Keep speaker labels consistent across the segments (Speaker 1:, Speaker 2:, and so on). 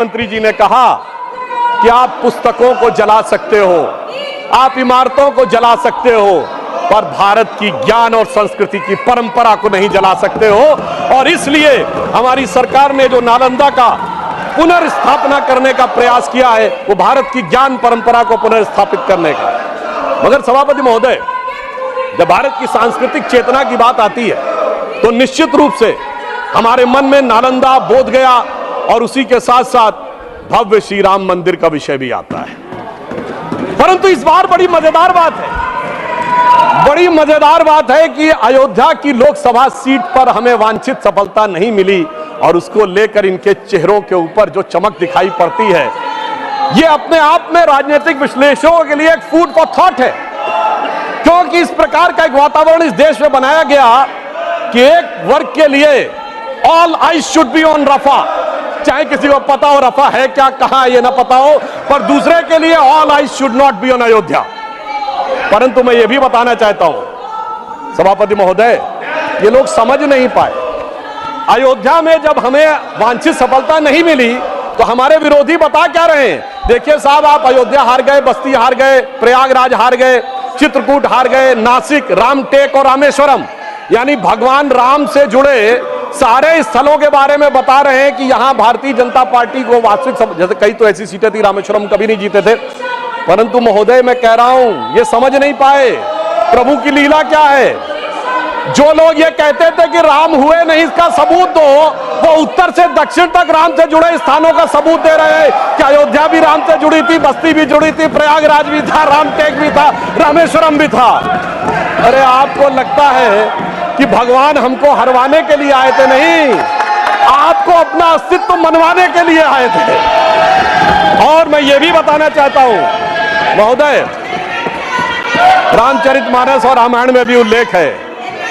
Speaker 1: मंत्री जी ने कहा कि आप पुस्तकों को जला सकते हो, आप इमारतों को जला सकते हो, पर भारत की ज्ञान और संस्कृति की परंपरा को नहीं जला सकते हो। और इसलिए हमारी सरकार ने जो नालंदा का पुनर्स्थापना करने का प्रयास किया है, वो भारत की ज्ञान परंपरा को पुनर्स्थापित करने का। मगर सभापति महोदय, जब भारत की सांस्कृतिक चेतना की बात आती है तो निश्चित रूप से हमारे मन में नालंदा, बोधगया और उसी के साथ साथ भव्य श्री राम मंदिर का विषय भी आता है। परंतु इस बार बड़ी मजेदार बात है कि अयोध्या की लोकसभा सीट पर हमें वांछित सफलता नहीं मिली और उसको लेकर इनके चेहरों के ऊपर जो चमक दिखाई पड़ती है, ये अपने आप में राजनीतिक विश्लेषकों के लिए एक फूड फॉर थॉट है। क्योंकि इस प्रकार का एक वातावरण इस देश में बनाया गया कि एक वर्ग के लिए all eyes should be on Rafah, चाहे किसी को पता हो रफा है क्या, कहां ये ना पता हो, पर दूसरे के लिए all eyes should not be on Ayodhya. परंतु मैं ये भी बताना चाहता हूं सभापति महोदय, ये लोग समझ नहीं पाए। अयोध्या में जब हमें वांछित सफलता नहीं मिली तो हमारे विरोधी बता क्या रहे हैं, देखिए साहब, आप अयोध्या हार गए, बस्ती हार गए, प्रयागराज हार गए, चित्रकूट हार गए, नासिक, रामटेक और रामेश्वरम, यानी भगवान राम से जुड़े सारे स्थलों के बारे में बता रहे हैं कि यहां भारतीय जनता पार्टी को वास्तविक, जैसे कई तो ऐसी सीटें थी, रामेश्वरम कभी नहीं जीते थे। परंतु महोदय, मैं कह रहा हूं, ये समझ नहीं पाए प्रभु की लीला क्या है। जो लोग ये कहते थे कि राम हुए नहीं, इसका सबूत दो, वो उत्तर से दक्षिण तक राम से जुड़े स्थानों का सबूत दे रहे हैं कि अयोध्या भी राम से जुड़ी थी, बस्ती भी जुड़ी थी, प्रयागराज भी था, रामटेक भी था, रामेश्वरम भी था। अरे आपको लगता है कि भगवान हमको हरवाने के लिए आए थे? नहीं, आपको अपना अस्तित्व मनवाने के लिए आए थे। और मैं ये भी बताना चाहता हूं महोदय, रामचरितमानस और रामायण में भी उल्लेख है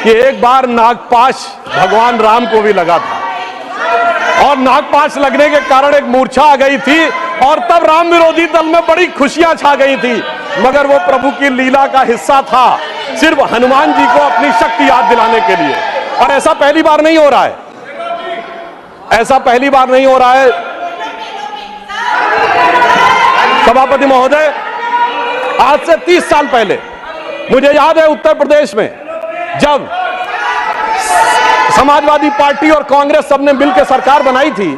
Speaker 1: कि एक बार नागपाश भगवान राम को भी लगा था और नागपाश लगने के कारण एक मूर्छा आ गई थी और तब राम विरोधी दल में बड़ी खुशियां छा गई थी। मगर वो प्रभु की लीला का हिस्सा था, सिर्फ हनुमान जी को अपनी शक्ति याद दिलाने के लिए। और ऐसा पहली बार नहीं हो रहा है, ऐसा पहली बार नहीं हो रहा है सभापति महोदय। आज से 30 साल पहले मुझे याद है, उत्तर प्रदेश में जब समाजवादी पार्टी और कांग्रेस सबने मिलकर सरकार बनाई थी,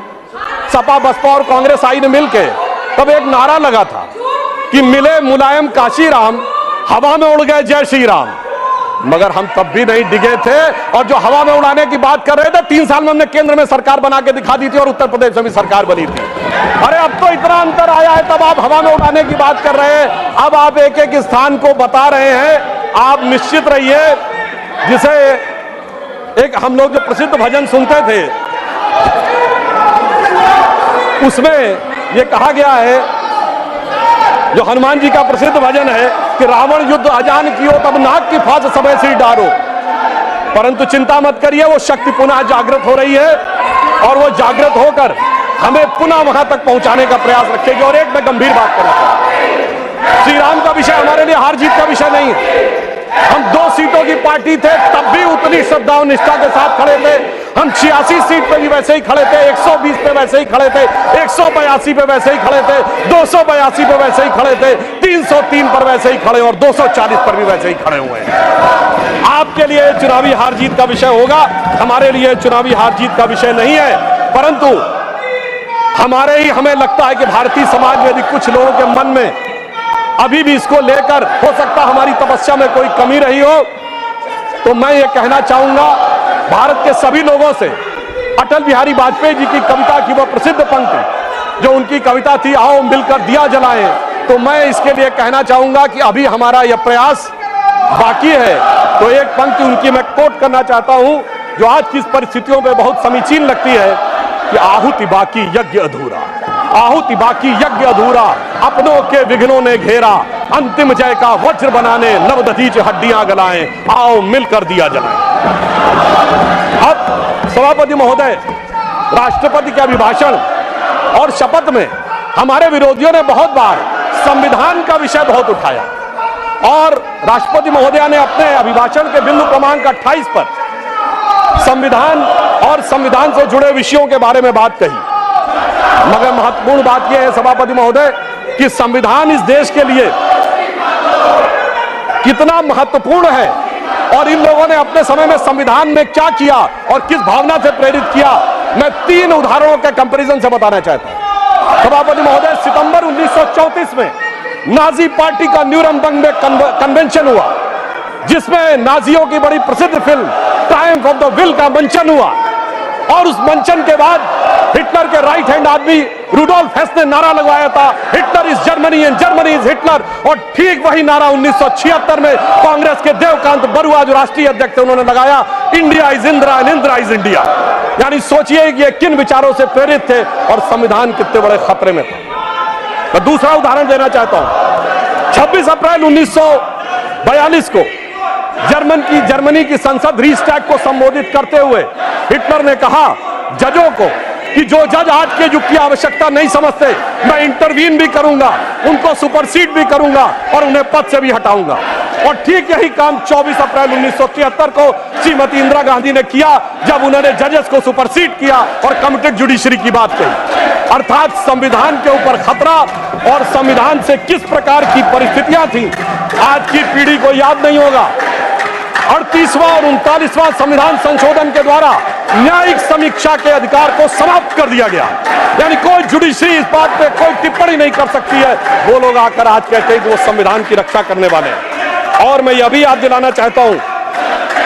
Speaker 1: सपा बसपा और कांग्रेस आई ने मिलकर, तब एक नारा लगा था कि मिले मुलायम काशी राम, हवा में उड़ गए जय श्री राम। मगर हम तब भी नहीं डिगे थे और जो हवा में उड़ाने की बात कर रहे थे, 3 साल में हमने केंद्र में सरकार बना के दिखा दी थी और उत्तर प्रदेश में भी सरकार बनी थी। अरे अब तो इतना अंतर आया है, तब आप हवा में उड़ाने की बात कर रहे हैं, अब आप एक एक स्थान को बता रहे हैं। आप निश्चित रहिए, जिसे एक हम लोग जो प्रसिद्ध भजन सुनते थे उसमें यह कहा गया है, जो हनुमान जी का प्रसिद्ध भजन है कि रावण युद्ध अजान कियो तब नाग की फांस सबे सिर डारो। परंतु चिंता मत करिए, वो शक्ति पुनः जागृत हो रही है और वो जागृत होकर हमें पुनः वहां तक पहुंचाने का प्रयास रखेगी। और एक मैं गंभीर बात करना चाहता हूं, श्री राम का विषय हमारे लिए हार जीत का विषय नहीं है। हम 2 सीटों की पार्टी थे, तब भी उतनी श्रद्धा और निष्ठा के साथ खड़े थे। हम 86 सीट पे भी वैसे ही खड़े थे, 120 पे वैसे ही खड़े थे, 182 पे वैसे ही खड़े थे, 282 पे वैसे ही खड़े थे, 303 पर वैसे ही खड़े और 240 पर भी वैसे ही खड़े हुए हैं। आपके लिए चुनावी हार जीत का विषय होगा, हमारे लिए चुनावी हार जीत का विषय नहीं है। परंतु हमें लगता है कि भारतीय समाज में यदि कुछ लोगों के मन में अभी भी इसको लेकर हो सकता हमारी तपस्या में कोई कमी रही हो, तो मैं ये कहना चाहूंगा भारत के सभी लोगों से, अटल बिहारी वाजपेयी जी की कविता की वो प्रसिद्ध पंक्ति जो उनकी कविता थी, आओ मिलकर दिया जलाएं, तो मैं इसके लिए कहना चाहूंगा कि अभी हमारा यह प्रयास बाकी है। तो एक पंक्ति उनकी मैं कोट करना चाहता हूं जो आज की परिस्थितियों में बहुत समीचीन लगती है कि आहुति बाकी यज्ञ अधूरा, आहुति बाकी यज्ञ अधूरा, अपनों के विघ्नों ने घेरा, अंतिम जय का वज्र बनाने नवदधीच हड्डियां गलाएं, आओ मिलकर दिया जलाएं। अब सभापति महोदय, राष्ट्रपति के अभिभाषण और शपथ में हमारे विरोधियों ने बहुत बार संविधान का विषय बहुत उठाया और राष्ट्रपति महोदया ने अपने अभिभाषण के बिंदु क्रमांक 28 पर संविधान और संविधान से जुड़े विषयों के बारे में बात कही। मगर महत्वपूर्ण बात यह है सभापति महोदय कि संविधान इस देश के लिए कितना महत्वपूर्ण है और इन लोगों ने अपने समय में संविधान में क्या किया और किस भावना से प्रेरित किया, मैं 3 उदाहरणों के कंपैरिजन से बताना चाहता हूं। सभापति महोदय, सितंबर 1934 में नाजी पार्टी का न्यूरमबर्ग में कन्वेंशन हुआ, जिसमें नाजियों की बड़ी प्रसिद्ध film Triumph of the will का मंचन हुआ और उस मंचन के बाद हिटलर के राइट हैंड आदमी रुडोल्फ हेस ने नारा लगवाया था, Hitler is Germany and Germany is Hitler. और ठीक वही नारा 1976 में कांग्रेस के देवकांत बरुआ जो राष्ट्रीय अध्यक्ष थे उन्होंने लगाया, India is Indira and Indira is India. यानी सोचिए कि ये किन विचारों से प्रेरित थे और संविधान कितने बड़े खतरे में था। मैं दूसरा उदाहरण देना चाहता हूं। 26 अप्रैल 1942 को जर्मनी की संसद रीस्टैग को संबोधित करते हुए हिटलर ने कहा जजों को कि जो जज आज के युग की आवश्यकता नहीं समझते, मैं इंटरवीन भी करूंगा, उनको सुपरसीड भी करूंगा और उन्हें पद से भी हटाऊंगा। और ठीक यही काम 24 अप्रैल 1973 को श्रीमती इंदिरा गांधी ने किया जब उन्होंने जजेस को सुपरसीड किया और कमिटेड जुडिशरी की बात कही। अर्थात संविधान के ऊपर खतरा और संविधान से किस प्रकार की परिस्थितियां थी आज की पीढ़ी को याद नहीं होगा। 38वां और 39वां संविधान संशोधन के द्वारा न्यायिक समीक्षा के अधिकार को समाप्त कर दिया गया, यानी कोई जुडिशरी इस बात पे कोई टिप्पणी नहीं कर सकती है। वो लोग आकर आज कहते हैं कि वो संविधान की रक्षा करने वाले हैं। और मैं यह भी याद दिलाना चाहता हूं,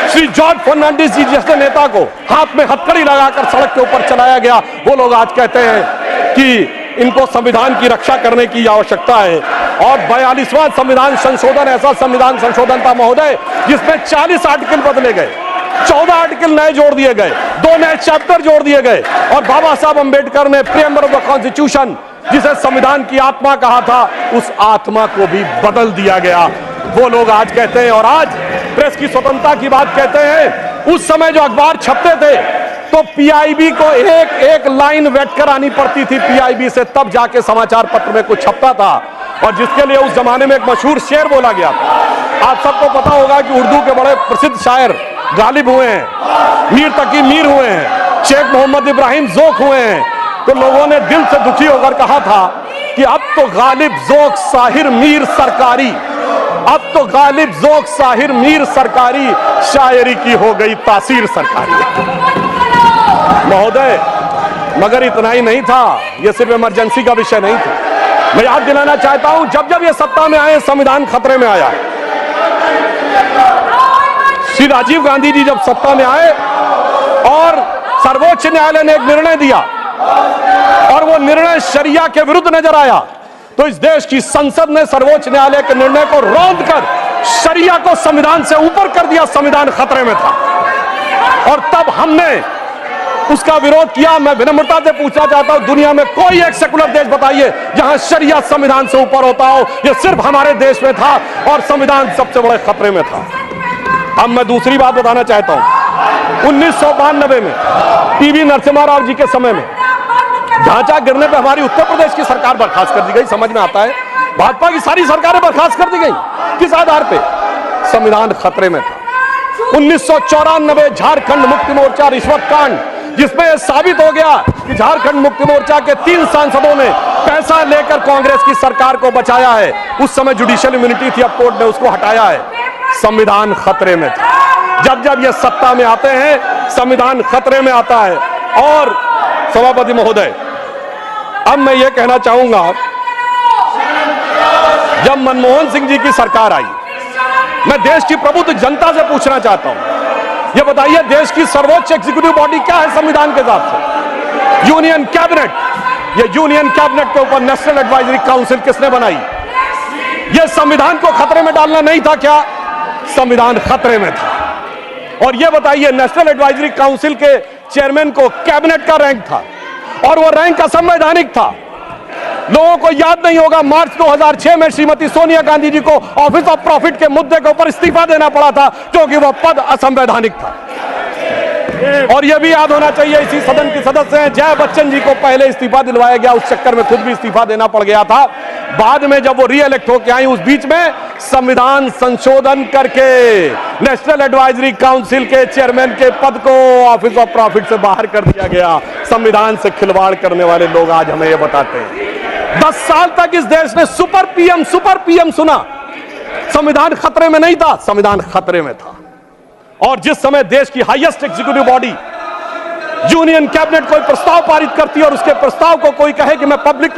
Speaker 1: श्री जॉर्ज फर्नांडिस जी जैसे नेता को हाथ में हथकड़ी लगाकर सड़क के ऊपर चलाया गया, वो लोग आज कहते हैं कि इनको संविधान की रक्षा करने की आवश्यकता है। और 42वां संविधान संशोधन ऐसा संविधान संशोधन था महोदय जिसमें 40 आर्टिकल बदले गए, 14 आर्टिकल नए जोड़ दिए गए, 2 नए चैप्टर जोड़ दिए गए और बाबा साहब अंबेडकर ने प्रीएम्बल ऑफ द कॉन्स्टिट्यूशन जिसे संविधान की आत्मा कहा था, उस आत्मा को भी बदल दिया गया। वो लोग आज कहते हैं और आज प्रेस की स्वतंत्रता की बात कहते हैं। उस समय जो अखबार छपते थे तो पीआईबी को एक लाइन वेट करानी पड़ती थी पीआईबी से, तब जाके समाचार पत्र में कुछ छपता था। और जिसके लिए उस जमाने में एक मशहूर शेर बोला गया था। आप सबको पता होगा कि उर्दू के बड़े प्रसिद्ध शायर गालिब हुए हैं, मीर तकी मीर हुए हैं, शेख मोहम्मद इब्राहिम जोक हुए हैं। तो लोगों ने दिल से दुखी होकर कहा था कि अब तो गालिब जोक साहिर मीर सरकारी, अब तो गालिब जोक साहिर मीर सरकारी, शायरी की हो गई तासीर सरकारी। महोदय, मगर इतना ही नहीं था, यह सिर्फ इमरजेंसी का विषय नहीं था। मैं याद दिलाना चाहता हूं जब जब ये सत्ता में आए संविधान खतरे में आया। श्री राजीव गांधी जी जब सत्ता में आए और सर्वोच्च न्यायालय ने एक निर्णय दिया और वो निर्णय शरिया के विरुद्ध नजर आया, तो इस देश की संसद ने सर्वोच्च न्यायालय के निर्णय को रद्द कर शरिया को संविधान से ऊपर कर दिया। संविधान खतरे में था और तब हमने उसका विरोध किया। मैं विनम्रता से पूछना चाहता हूं, दुनिया में कोई एक सेकुलर देश बताइए जहां शरिया संविधान से ऊपर होता हो। यह सिर्फ हमारे देश में था और संविधान सबसे बड़े खतरे में था। अब मैं दूसरी बात बताना चाहता हूं। 1992 में पीवी नरसिम्हा राव जी के समय में ढांचा गिरने पर हमारी उत्तर प्रदेश की सरकार बर्खास्त कर दी गई। समझ में आता है, भाजपा की सारी सरकारें बर्खास्त कर दी गई। किस आधार पे? संविधान खतरे में था। 1994 झारखंड मुक्ति मोर्चा रिश्वत कांड, जिसमें यह साबित हो गया कि झारखंड मुक्ति मोर्चा के 3 सांसदों ने पैसा लेकर कांग्रेस की सरकार को बचाया है। उस समय जुडिशियल इम्यूनिटी थी, अब कोर्ट ने उसको हटाया है। संविधान खतरे में था। जब जब ये सत्ता में आते हैं संविधान खतरे में आता है। और सभापति महोदय, अब मैं ये कहना चाहूंगा, जब मनमोहन सिंह जी की सरकार आई, मैं देश की प्रबुद्ध जनता से पूछना चाहता हूं, ये बताइए देश की सर्वोच्च एग्जीक्यूटिव बॉडी क्या है संविधान के हिसाब से? Union cabinet. ये यूनियन कैबिनेट के ऊपर नेशनल एडवाइजरी काउंसिल किसने बनाई? ये संविधान को खतरे में डालना नहीं था क्या? संविधान खतरे में था। और ये बताइए नेशनल एडवाइजरी काउंसिल के चेयरमैन को कैबिनेट का रैंक था और वो रैंक असंवैधानिक था। लोगों को याद नहीं होगा, मार्च 2006 में श्रीमती सोनिया गांधी जी को ऑफिस ऑफ प्रॉफिट के मुद्दे के ऊपर इस्तीफा देना पड़ा था क्योंकि वह पद असंवैधानिक था। और यह भी याद होना चाहिए, इसी सदन के सदस्य हैं जय बच्चन जी को पहले इस्तीफा दिलवाया गया, उस चक्कर में खुद भी इस्तीफा देना पड़ गया था। बाद में जब वो रीइलेक्ट होकर आई, उस बीच में संविधान संशोधन करके नेशनल एडवाइजरी काउंसिल के चेयरमैन के पद को ऑफिस ऑफ प्रॉफिट से बाहर कर दिया गया। संविधान से खिलवाड़ करने वाले लोग आज हमें यह बताते हैं। 10 साल तक इस देश ने सुपर पीएम सुना। संविधान खतरे में नहीं था, संविधान खतरे में था। और जिस समय देश की highest executive body union cabinet कोई प्रस्ताव पारित करती है और उसके प्रस्ताव को कोई कहे कि मैं पब्लिक